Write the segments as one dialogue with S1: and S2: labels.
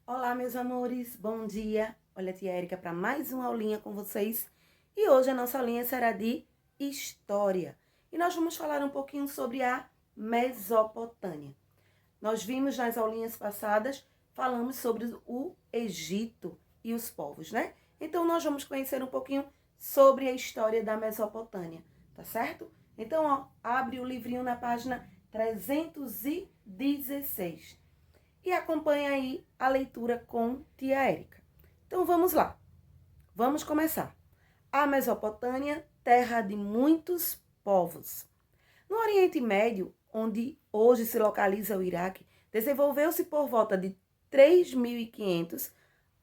S1: Olá, meus amores, bom dia. Olha a tia Érica para mais uma aulinha com vocês. E hoje a nossa aulinha será de História. E nós vamos falar um pouquinho sobre a Mesopotâmia. Nós vimos nas aulinhas passadas, falamos sobre o Egito e os povos, né? Então nós vamos conhecer um pouquinho sobre a história da Mesopotâmia, tá certo? Então, ó, abre o livrinho na página 316 e acompanha aí a leitura com tia Érica. Então vamos lá, vamos começar. A Mesopotâmia, terra de muitos povos. No Oriente Médio, onde hoje se localiza o Iraque, desenvolveu-se por volta de 3500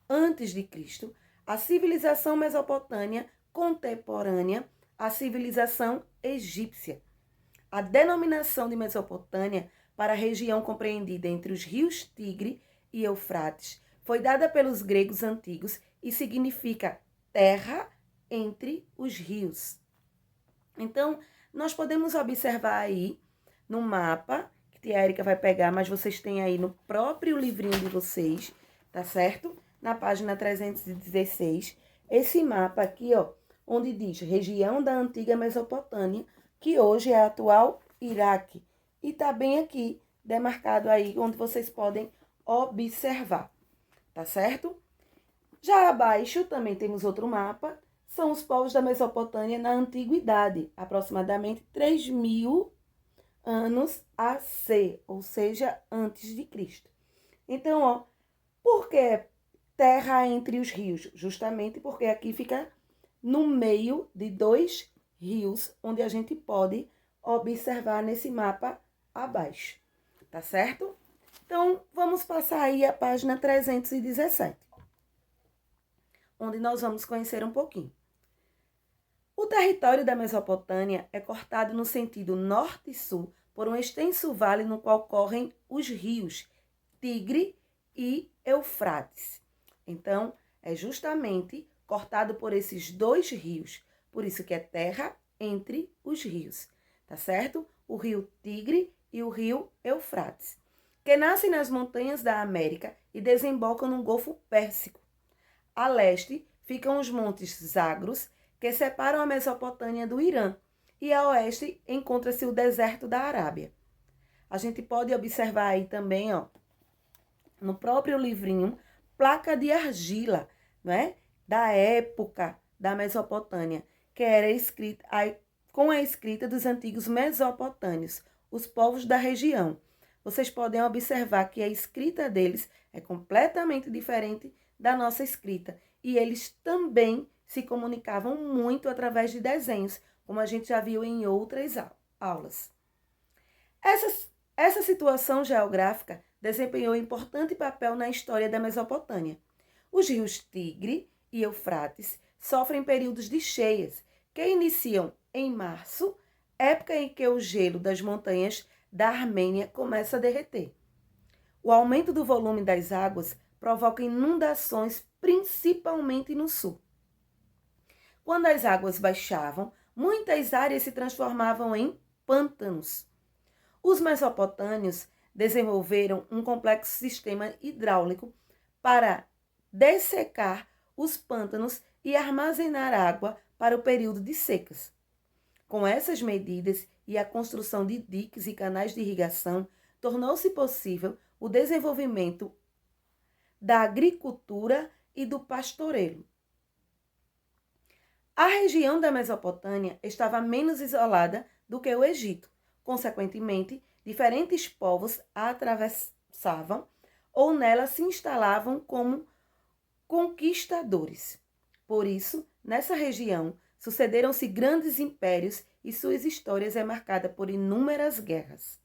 S1: a.C. a civilização mesopotâmia contemporânea à civilização egípcia. A denominação de Mesopotâmia para a região compreendida entre os rios Tigre e Eufrates foi dada pelos gregos antigos e significa terra entre os rios. Então, nós podemos observar aí no mapa, que tia Érica vai pegar, mas vocês têm aí no próprio livrinho de vocês, tá certo? Na página 316, esse mapa aqui, ó, onde diz região da antiga Mesopotâmia, que hoje é a atual Iraque. E está bem aqui, demarcado aí, onde vocês podem observar, tá certo? Já abaixo também temos outro mapa, são os povos da Mesopotâmia na Antiguidade, aproximadamente 3.000 anos AC, ou seja, antes de Cristo. Então, ó, por que terra entre os rios? Justamente porque aqui fica no meio de dois rios, onde a gente pode observar nesse mapa abaixo, tá certo? Então, vamos passar aí a página 317, onde nós vamos conhecer um pouquinho. O território da Mesopotâmia é cortado no sentido norte e sul por um extenso vale no qual correm os rios Tigre e Eufrates. Então, é justamente cortado por esses dois rios, por isso que é terra entre os rios, tá certo? O rio Tigre e o rio Eufrates, que nascem nas montanhas da América e desembocam no Golfo Pérsico. A leste ficam os montes Zagros, que separam a Mesopotâmia do Irã, e a oeste encontra-se o deserto da Arábia. A gente pode observar aí também, ó, no próprio livrinho, placa de argila, né, da época da Mesopotâmia, que era escrita com a escrita dos antigos mesopotâmios, os povos da região. Vocês podem observar que a escrita deles é completamente diferente da nossa escrita, e eles também se comunicavam muito através de desenhos, como a gente já viu em outras aulas. Essa situação geográfica desempenhou importante papel na história da Mesopotâmia. Os rios Tigre e Eufrates sofrem períodos de cheias, que iniciam em março, época em que o gelo das montanhas da Armênia começa a derreter. O aumento do volume das águas provoca inundações, principalmente no sul. Quando as águas baixavam, muitas áreas se transformavam em pântanos. Os mesopotâmios desenvolveram um complexo sistema hidráulico para dessecar os pântanos e armazenar água para o período de secas. Com essas medidas e a construção de diques e canais de irrigação, tornou-se possível o desenvolvimento da agricultura e do pastoreio. A região da Mesopotâmia estava menos isolada do que o Egito. Consequentemente, diferentes povos a atravessavam ou nela se instalavam como conquistadores. Por isso, nessa região, sucederam-se grandes impérios e suas histórias é marcada por inúmeras guerras.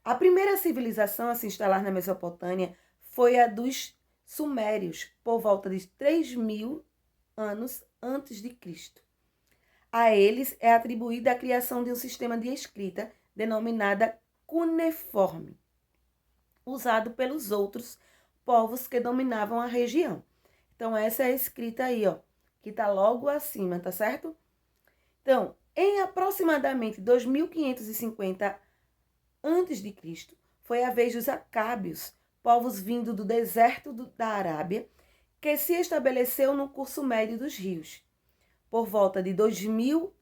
S1: A primeira civilização a se instalar na Mesopotâmia foi a dos Sumérios, por volta de 3.000 anos antes de Cristo. A eles é atribuída a criação de um sistema de escrita denominada cuneiforme, usado pelos outros povos que dominavam a região. Então, essa é a escrita aí, ó, que está logo acima, tá certo? Então, em aproximadamente 2550 a.C., foi a vez dos acábios povos vindo do deserto da Arábia, que se estabeleceu no curso médio dos rios. Por volta de 2000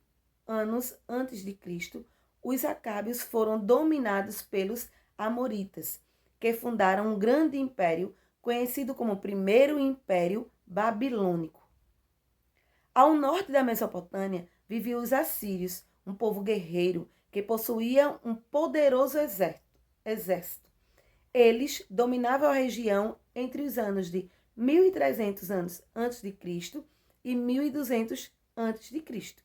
S1: anos antes de Cristo, os acábios foram dominados pelos amoritas, que fundaram um grande império conhecido como Primeiro Império Babilônico. Ao norte da Mesopotâmia viviam os assírios, um povo guerreiro que possuía um poderoso exército. Eles dominavam a região entre os anos de 1300 anos antes de Cristo e 1200 antes de Cristo.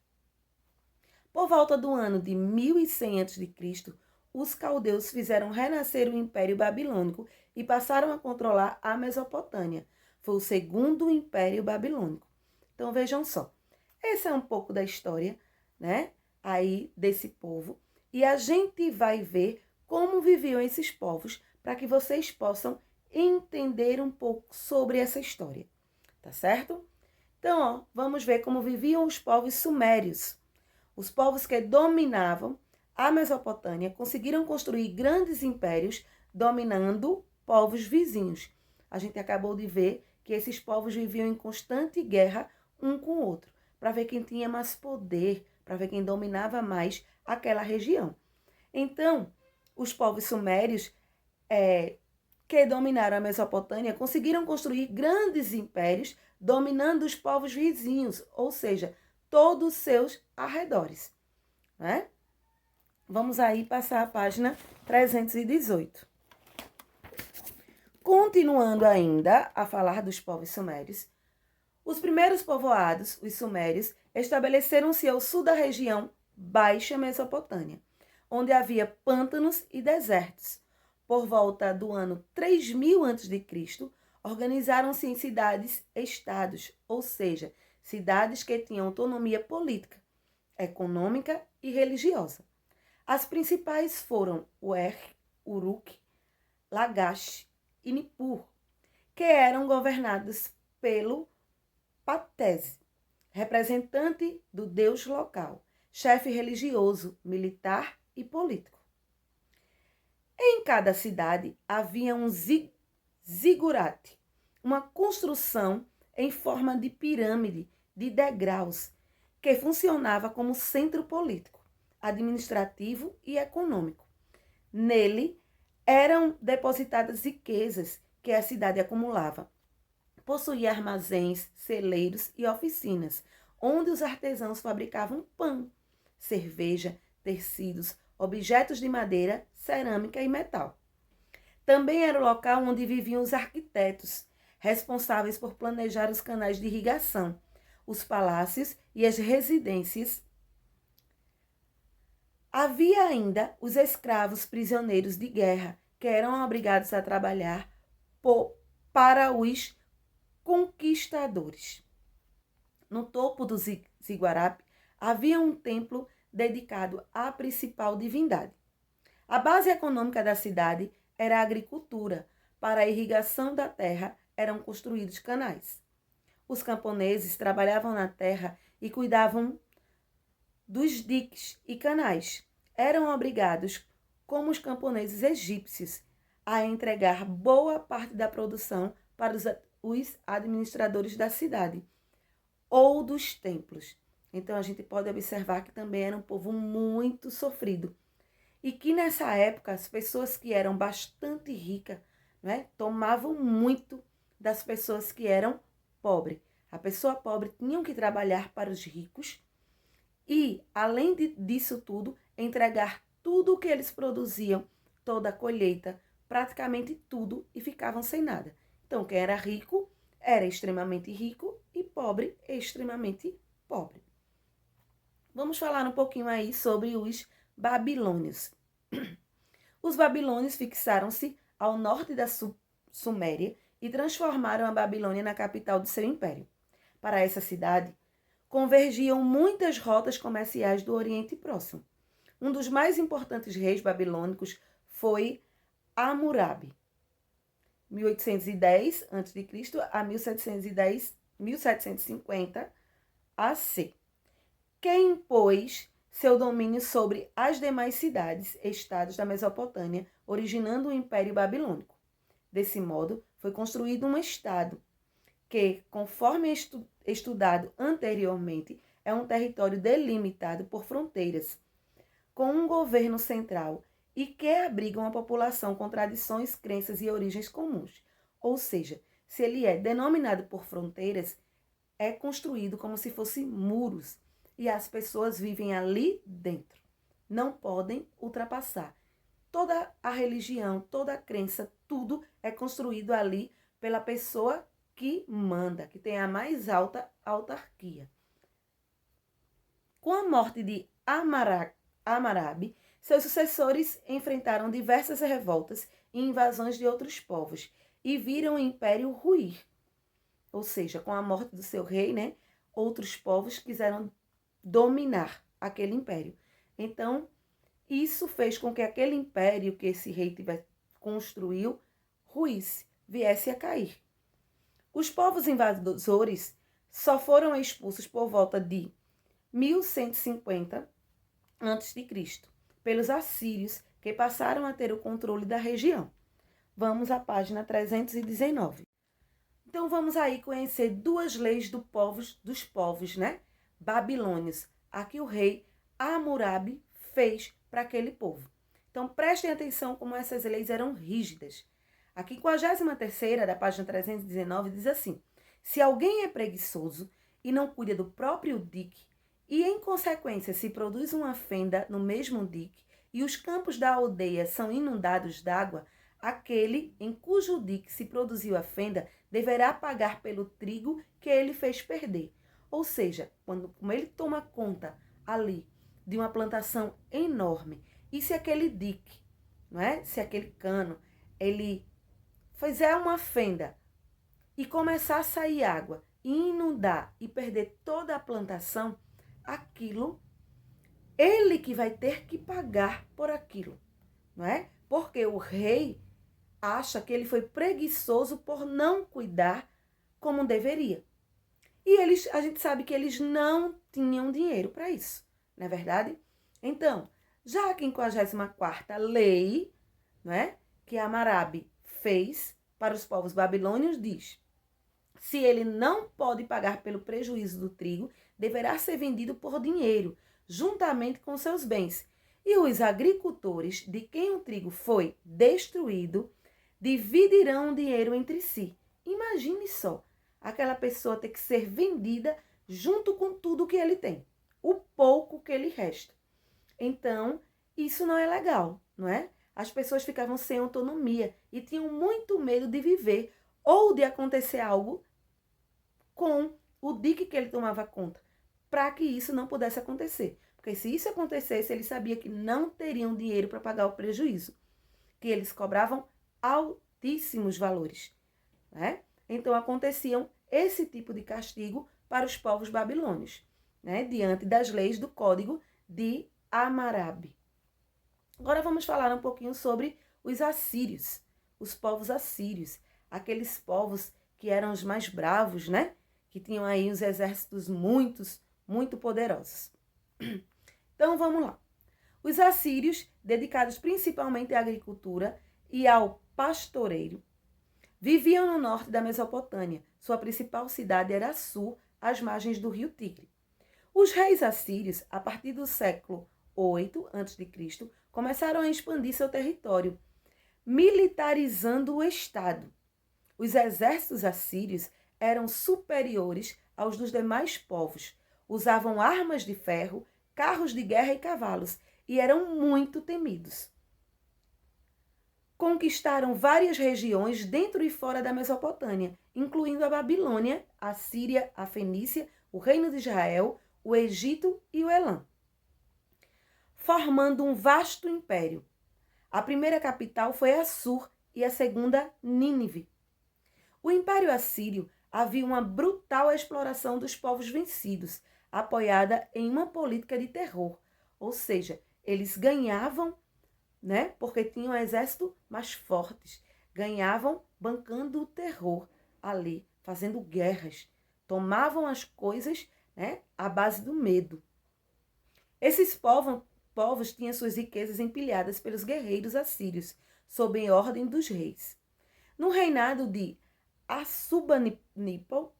S1: Por volta do ano de 1100 a.C., os caldeus fizeram renascer o Império Babilônico e passaram a controlar a Mesopotâmia. Foi o segundo Império Babilônico. Então vejam só, essa é um pouco da história, né, aí desse povo, e a gente vai ver como viviam esses povos para que vocês possam entender um pouco sobre essa história, tá certo? Então, ó, vamos ver como viviam os povos sumérios. Os povos que dominavam a Mesopotâmia conseguiram construir grandes impérios dominando povos vizinhos. A gente acabou de ver que esses povos viviam em constante guerra um com o outro, para ver quem tinha mais poder, para ver quem dominava mais aquela região. Então, os povos sumérios que dominaram a Mesopotâmia conseguiram construir grandes impérios dominando os povos vizinhos, ou seja, todos os seus arredores, né? Vamos aí passar a página 318. Continuando ainda a falar dos povos sumérios, os primeiros povoados, os sumérios, estabeleceram-se ao sul da região Baixa Mesopotâmia, onde havia pântanos e desertos. Por volta do ano 3000 a.C., organizaram-se em cidades-estados, ou seja, cidades que tinham autonomia política, econômica e religiosa. As principais foram Uruk, Lagash e Nippur, que eram governadas pelo Patese, representante do deus local, chefe religioso, militar e político. Em cada cidade havia um zigurate, uma construção em forma de pirâmide de degraus, que funcionava como centro político, administrativo e econômico. Nele eram depositadas riquezas que a cidade acumulava. Possuía armazéns, celeiros e oficinas, onde os artesãos fabricavam pão, cerveja, tecidos, objetos de madeira, cerâmica e metal. Também era o local onde viviam os arquitetos, responsáveis por planejar os canais de irrigação, os palácios e as residências. Havia ainda os escravos prisioneiros de guerra, que eram obrigados a trabalhar para os conquistadores. No topo do ziguarape havia um templo dedicado à principal divindade. A base econômica da cidade era a agricultura. Para a irrigação da terra eram construídos canais. Os camponeses trabalhavam na terra e cuidavam dos diques e canais. Eram obrigados, como os camponeses egípcios, a entregar boa parte da produção para os administradores da cidade ou dos templos. Então a gente pode observar que também era um povo muito sofrido e que nessa época as pessoas que eram bastante ricas, né, tomavam muito das pessoas que eram pobres. A pessoa pobre tinha que trabalhar para os ricos e, além disso tudo, entregar tudo o que eles produziam, toda a colheita, praticamente tudo, e ficavam sem nada. Então, quem era rico era extremamente rico e pobre extremamente pobre. Vamos falar um pouquinho aí sobre os babilônios. Os babilônios fixaram-se ao norte da Suméria e transformaram a Babilônia na capital do seu império. Para essa cidade, convergiam muitas rotas comerciais do Oriente Próximo. Um dos mais importantes reis babilônicos foi Hammurabi, 1810 a.C. a 1750 AC, que impôs seu domínio sobre as demais cidades, estados da Mesopotâmia, originando o Império Babilônico. Desse modo, foi construído um Estado que, conforme estudado anteriormente, é um território delimitado por fronteiras, com um governo central e que abriga uma população com tradições, crenças e origens comuns. Ou seja, se ele é denominado por fronteiras, é construído como se fossem muros e as pessoas vivem ali dentro. Não podem ultrapassar. Toda a religião, toda a crença, tudo é construído ali pela pessoa que manda, que tem a mais alta autarquia. Com a morte de Hammurabi, seus sucessores enfrentaram diversas revoltas e invasões de outros povos e viram o império ruir. Ou seja, com a morte do seu rei, né, outros povos quiseram dominar aquele império. Então, isso fez com que aquele império que esse rei construiu ruísse, viesse a cair. Os povos invasores só foram expulsos por volta de 1150 a.C., pelos assírios, que passaram a ter o controle da região. Vamos à página 319. Então, vamos aí conhecer duas leis dos povos, né? Babilônios. Aqui o rei Hammurabi fez para aquele povo. Então, prestem atenção como essas leis eram rígidas. A 53ª da página 319 diz assim: se alguém é preguiçoso e não cuida do próprio dique, e em consequência se produz uma fenda no mesmo dique, e os campos da aldeia são inundados d'água, aquele em cujo dique se produziu a fenda deverá pagar pelo trigo que ele fez perder. Ou seja, como ele toma conta ali de uma plantação enorme, e se aquele dique, não é? Se aquele cano, ele fizer uma fenda e começar a sair água, e inundar e perder toda a plantação, aquilo, ele que vai ter que pagar por aquilo, não é? Porque o rei acha que ele foi preguiçoso por não cuidar como deveria. E a gente sabe que eles não tinham dinheiro para isso, não é verdade? Então, já a 54ª lei, não é, que Hammurabi fez para os povos babilônios diz: se ele não pode pagar pelo prejuízo do trigo, deverá ser vendido por dinheiro, juntamente com seus bens. E os agricultores de quem o trigo foi destruído dividirão o dinheiro entre si. Imagine só, aquela pessoa ter que ser vendida junto com tudo que ele tem, o pouco que lhe resta. Então, isso não é legal, não é? As pessoas ficavam sem autonomia e tinham muito medo de viver ou de acontecer algo com o dique que ele tomava conta, para que isso não pudesse acontecer. Porque se isso acontecesse, ele sabia que não teriam dinheiro para pagar o prejuízo, que eles cobravam altíssimos valores, né? Então, aconteciam esse tipo de castigo para os povos babilônios, né? Diante das leis do Código de Hammurabi. Agora vamos falar um pouquinho sobre os assírios, os povos assírios, aqueles povos que eram os mais bravos, né? Que tinham aí os exércitos muito poderosos. Então, vamos lá. Os assírios, dedicados principalmente à agricultura e ao pastoreio, viviam no norte da Mesopotâmia. Sua principal cidade era Assur, às margens do rio Tigre. Os reis assírios, a partir do século 8 a.C., começaram a expandir seu território, militarizando o Estado. Os exércitos assírios eram superiores aos dos demais povos, usavam armas de ferro, carros de guerra e cavalos, e eram muito temidos. Conquistaram várias regiões dentro e fora da Mesopotâmia, incluindo a Babilônia, a Síria, a Fenícia, o Reino de Israel, o Egito e o Elã, formando um vasto império. A primeira capital foi Assur e a segunda, Nínive. O Império Assírio havia uma brutal exploração dos povos vencidos, apoiada em uma política de terror. Ou seja, eles ganhavam, né, porque tinham um exército mais fortes, ganhavam bancando o terror ali, fazendo guerras, tomavam as coisas, né, à base do medo. Esses povos tinham suas riquezas empilhadas pelos guerreiros assírios, sob a ordem dos reis. No reinado de Assurbanipal,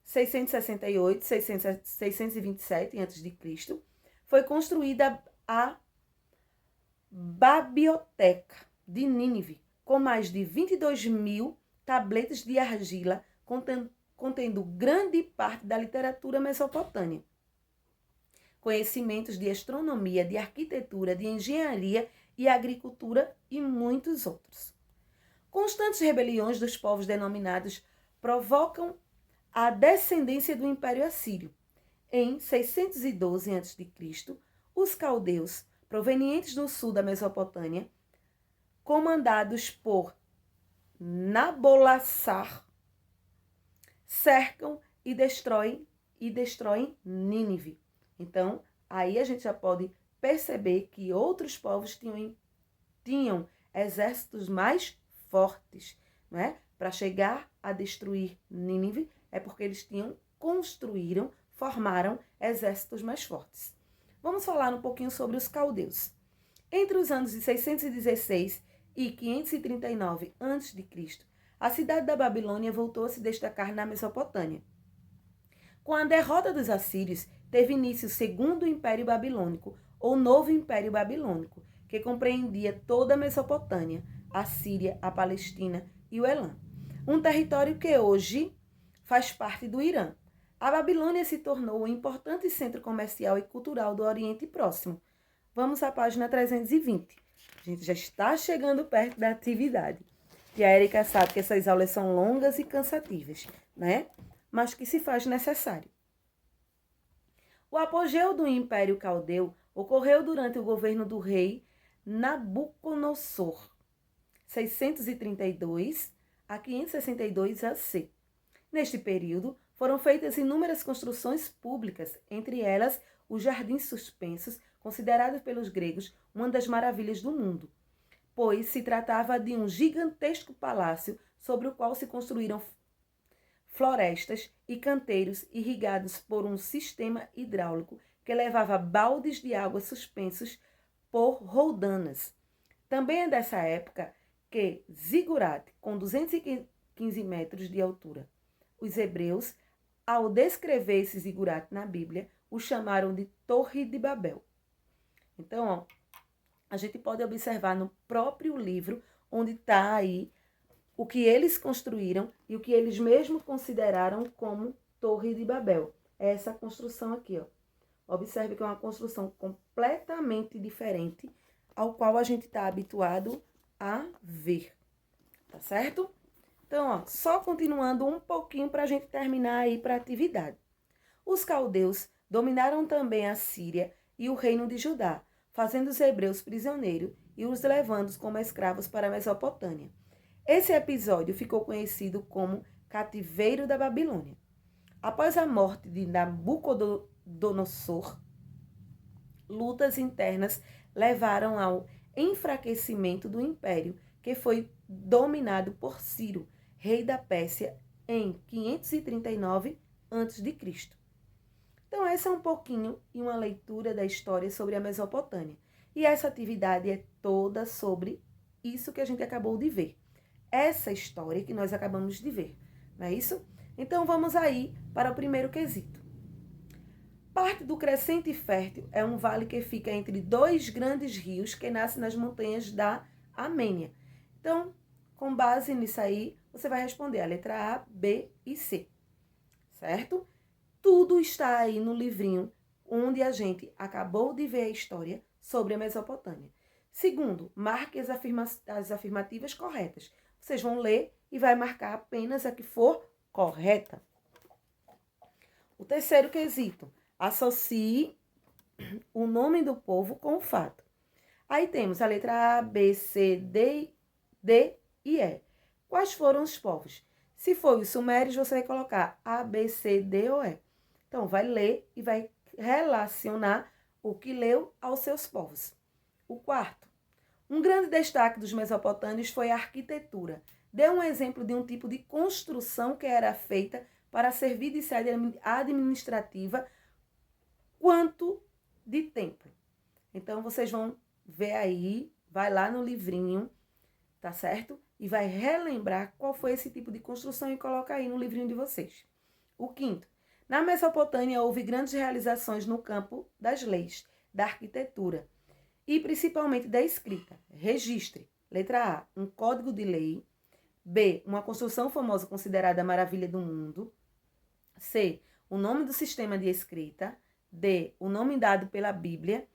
S1: 668, 627 a.C., foi construída a Babiblioteca de Nínive, com mais de 22.000 tabletes de argila, contendo grande parte da literatura mesopotâmia. Conhecimentos de astronomia, de arquitetura, de engenharia e agricultura e muitos outros. Constantes rebeliões dos povos denominados provocam a descendência do Império Assírio. Em 612 a.C., os caldeus, provenientes do sul da Mesopotâmia, comandados por Nabolassar, cercam e destroem Nínive. Então, aí a gente já pode perceber que outros povos tinham exércitos mais fortes, né? Para chegar a destruir Nínive, é porque eles formaram exércitos mais fortes. Vamos falar um pouquinho sobre os caldeus. Entre os anos de 616 e 539 a.C., a cidade da Babilônia voltou a se destacar na Mesopotâmia. Com a derrota dos assírios, teve início o Segundo Império Babilônico, ou Novo Império Babilônico, que compreendia toda a Mesopotâmia, a Síria, a Palestina e o Elã. Um território que hoje faz parte do Irã. A Babilônia se tornou um importante centro comercial e cultural do Oriente Próximo. Vamos à página 320. A gente já está chegando perto da atividade. E a Erika sabe que essas aulas são longas e cansativas, né? Mas que se faz necessário. O apogeu do Império Caldeu ocorreu durante o governo do rei Nabucodonosor, 632 a 562 a.C. Neste período, foram feitas inúmeras construções públicas, entre elas os jardins suspensos, considerados pelos gregos uma das maravilhas do mundo, pois se tratava de um gigantesco palácio sobre o qual se construíram florestas e canteiros irrigados por um sistema hidráulico que levava baldes de água suspensos por roldanas. Também é dessa época que Zigurat, com 215 metros de altura. Os hebreus, ao descrever esse Zigurat na Bíblia, o chamaram de Torre de Babel. Então, ó, a gente pode observar no próprio livro, onde está aí o que eles construíram e o que eles mesmos consideraram como Torre de Babel. É essa construção aqui, ó. Observe que é uma construção completamente diferente ao qual a gente está habituado a ver, tá certo? Então, ó, só continuando um pouquinho para a gente terminar aí para a atividade. Os caldeus dominaram também a Síria e o reino de Judá, fazendo os hebreus prisioneiros e os levando como escravos para a Mesopotâmia. Esse episódio ficou conhecido como Cativeiro da Babilônia. Após a morte de Nabucodonosor, lutas internas levaram ao enfraquecimento do império, que foi dominado por Ciro, rei da Pérsia, em 539 a.C. Então, essa é um pouquinho e uma leitura da história sobre a Mesopotâmia. E essa atividade é toda sobre isso que a gente acabou de ver. Essa história que nós acabamos de ver, não é isso? Então, vamos aí para o primeiro quesito. Parte do Crescente Fértil é um vale que fica entre dois grandes rios que nascem nas montanhas da Armênia. Então, com base nisso aí, você vai responder a letra A, B e C, certo? Tudo está aí no livrinho onde a gente acabou de ver a história sobre a Mesopotâmia. Segundo, marque as afirmativas corretas. Vocês vão ler e vai marcar apenas a que for correta. O terceiro quesito, associe o nome do povo com o fato. Aí temos a letra A, B, C, D e E. Quais foram os povos? Se for os sumérios, você vai colocar A, B, C, D ou E. Então, vai ler e vai relacionar o que leu aos seus povos. O quarto, um grande destaque dos mesopotâmios foi a arquitetura. Dê um exemplo de um tipo de construção que era feita para servir de sede administrativa quanto de templo. Então, vocês vão ver aí, vai lá no livrinho, tá certo? e vai relembrar qual foi esse tipo de construção e coloca aí no livrinho de vocês. O quinto, na Mesopotâmia houve grandes realizações no campo das leis, da arquitetura e principalmente da escrita. Registre. Letra A, um código de lei. B, uma construção famosa considerada a maravilha do mundo. C, o nome do sistema de escrita. D, o nome dado pela Bíblia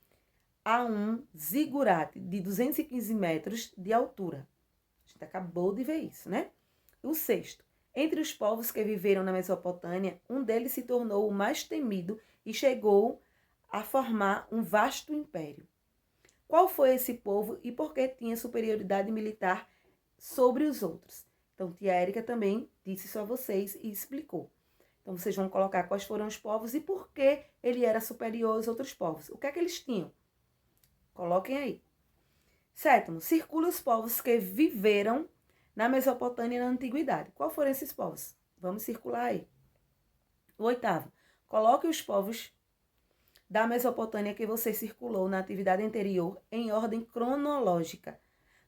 S1: a um zigurate de 215 metros de altura. A gente acabou de ver isso, né? O sexto, entre os povos que viveram na Mesopotâmia, um deles se tornou o mais temido e chegou a formar um vasto império. Qual foi esse povo e por que tinha superioridade militar sobre os outros? Então, tia Érica também disse isso a vocês e explicou. Então, vocês vão colocar quais foram os povos e por que ele era superior aos outros povos. O que é que eles tinham? Coloquem aí. Sétimo, circula os povos que viveram na Mesopotâmia na Antiguidade. Qual foram esses povos? Vamos circular aí. O oitavo, coloque os povos da Mesopotâmia que você circulou na atividade anterior em ordem cronológica,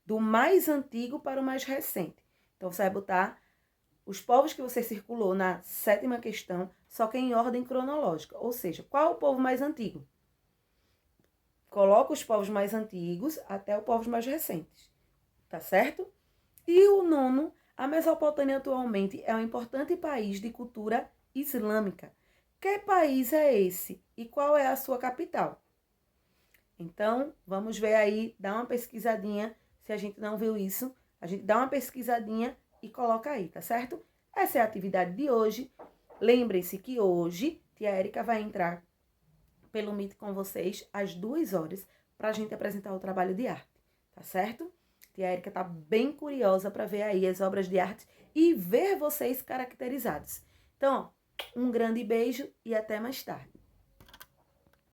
S1: do mais antigo para o mais recente. Então, você vai botar os povos que você circulou na sétima questão, só que em ordem cronológica. Ou seja, qual é o povo mais antigo? Coloca os povos mais antigos até os povos mais recentes. Tá certo? E o nono, a Mesopotâmia atualmente é um importante país de cultura islâmica. Que país é esse? E qual é a sua capital? Então, vamos ver aí, dá uma pesquisadinha. Se a gente não viu isso, a gente dá uma pesquisadinha e coloca aí, tá certo? Essa é a atividade de hoje. Lembrem-se que hoje, tia Érica vai entrar pelo Meet com vocês às 2 horas para a gente apresentar o trabalho de arte, tá certo? Tia Érica tá bem curiosa para ver aí as obras de arte e ver vocês caracterizados. Então, ó, um grande beijo e até mais tarde.